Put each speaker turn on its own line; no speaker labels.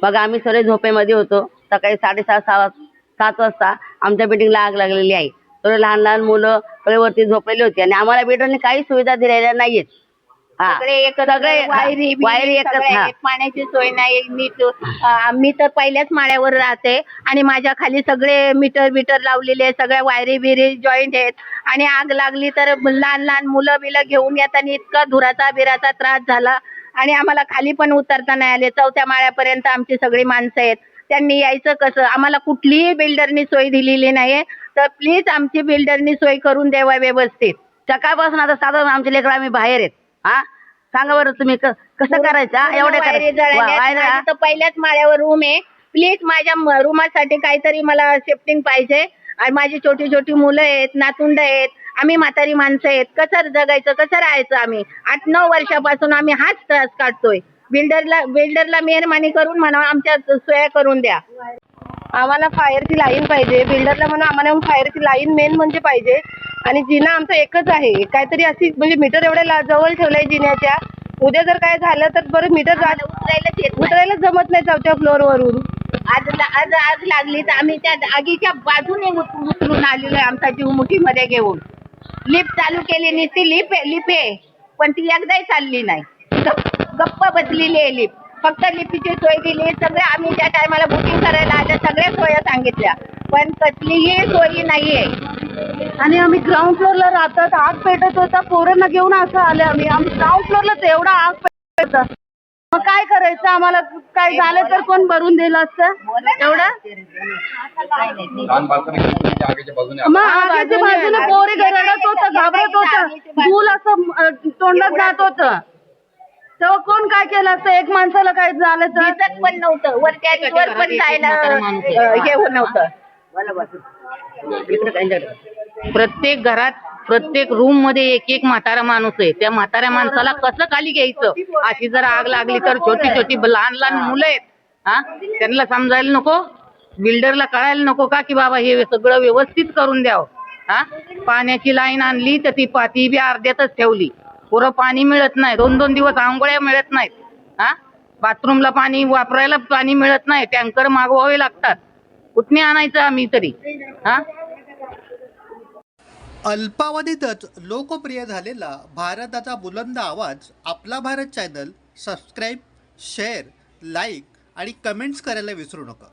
बघा आम्ही सर्व झोपेमध्ये होतो. सकाळी 7:30 वाजता आमच्या बिल्डिंगला आग लागलेली आहे. तर लहान लहान मुलं सगळे वरती झोपलेली होती आणि आम्हाला बिल्डरने काही सुविधा दिलेल्या नाहीयेत.
सगळे वायरी एकच पाण्याची सोय नाही नीट. मी तर पहिल्याच माळ्यावर राहते आणि माझ्या खाली सगळे मीटर लावलेले, सगळ्या वायरी बिरी जॉईंट आहेत. आणि आग लागली तर लहान लहान मुलं बिलं घेऊन येताना इतका धुराचा बिराचा त्रास झाला आणि आम्हाला खाली पण उतरता नाही आले. 4थ्या माळ्यापर्यंत आमची सगळी माणसं आहेत. त्यांनी यायचं कसं? आम्हाला कुठलीही बिल्डरनी सोय दिलेली नाहीये. तर प्लीज आमची बिल्डरनी सोय करून द्यावा व्यवस्थित.
सकाळपासून आता साधारण आमचे लेकर आम्ही बाहेर आहेत. सांगा बरं तुम्ही कसं करायचं? एवढे
तर पहिल्याच माळ्यावर रूम आहे. प्लीज माझ्या रूमासाठी काहीतरी मला शिफ्टिंग पाहिजे. आणि माझी छोटी छोटी मुलं आहेत, नातुंड आहेत, आम्ही म्हातारी माणसं आहेत. कसं जगायचं, कसं राहायचं? आम्ही 8-9 वर्षापासून आम्ही हाच त्रास काढतोय. बिल्डरला मेहरबानी करून म्हणा आमच्या सोया करून द्या.
आम्हाला फायरची लाईन पाहिजे. बिल्डरला म्हणून आम्हाला फायरची लाईन मेन म्हणजे पाहिजे. आणि जिना आमचा एकच आहे. काहीतरी अशी म्हणजे मीटर एवढ्या जवळ ठेवलंय जिन्याच्या. उद्या जर काय झालं तर बरं मीटर उतरायला जमत नाही 4थ्या फ्लोअरवरून.
आग लागली तर आम्ही त्या आगीच्या बाजूने उतरून आलेलो आहे आमचा जीव मुठीमध्ये घेऊन. लिफ्ट चालू केली नुसती लिफ्ट आहे पण ती एकदाही चालली नाही. गप्प बसलेली आहे लिफ्ट. फक्त लिफ्टची सोय दिली. सगळे आम्ही त्या टायमाला बुकिंग करायला आल्या सगळ्या सोया सांगितल्या पण कसलीही सोयी नाहीये.
आणि आम्ही ग्राउंड फ्लोअरला राहतात. आग पेटत होता, पोरांना घेऊन असं आले आम्ही ग्राउंड फ्लोअरलाच एवढा आग पेटत होता. मग काय करायचं? आम्हाला काय झालं तर कोण भरून दिलं असतं एवढं? मग आगीच्या बाजूने पोरे रडत होतं, घाबरत होतं, मूल असं तोंडात जात होतं. तेव्हा कोण काय केलं असतं? एक माणसाला काय झालं तर
दिसत पण नव्हतं. वर पण जायला हे नव्हतं.
प्रत्येक घरात प्रत्येक रूम मध्ये एक म्हातारा माणूस आहे. त्या म्हाताऱ्या माणसाला कसं खाली घ्यायचं? अशी जर आग लागली तर छोटी छोटी लहान लहान मुलं आहेत. त्यांना समजायला नको? बिल्डरला कळायला नको का की बाबा हे सगळं व्यवस्थित करून द्यावं? पाण्याची लाईन आणली तर ती बी अर्ध्यातच ठेवली. पुरं पाणी मिळत नाही. 2-2 दिवस आंघोळ्या मिळत नाहीत. बाथरूमला पाणी वापरायला पाणी मिळत नाही. टँकर मागवावे लागतात. कुठने आणायचं आम्ही तरी?
अल्पावधीतच लोकप्रिय झालेला भारताचा बुलंद आवाज आपला Bharat channel subscribe, share, like आणि कमेंट्स करायला विसरू नका.